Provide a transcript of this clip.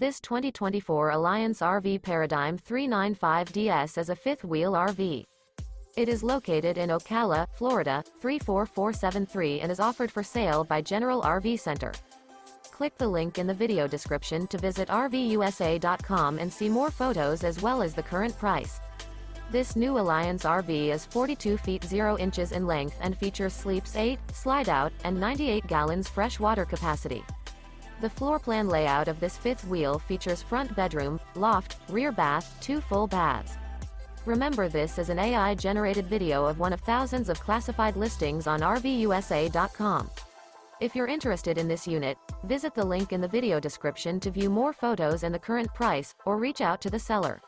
This 2024 Alliance RV Paradigm 395DS is a fifth-wheel RV. It is located in Ocala, Florida, 34473 and is offered for sale by General RV Center. Click the link in the video description to visit RVUSA.com and see more photos as well as the current price. This new Alliance RV is 42 feet 0 inches in length and features sleeps 8, Slideout, and 98 gallons fresh water capacity. The floor plan layout of this fifth wheel features front bedroom, loft, rear bath, 2 full baths. Remember, this is an AI-generated video of one of thousands of classified listings on RVUSA.com. If you're interested in this unit, visit the link in the video description to view more photos and the current price, or reach out to the seller.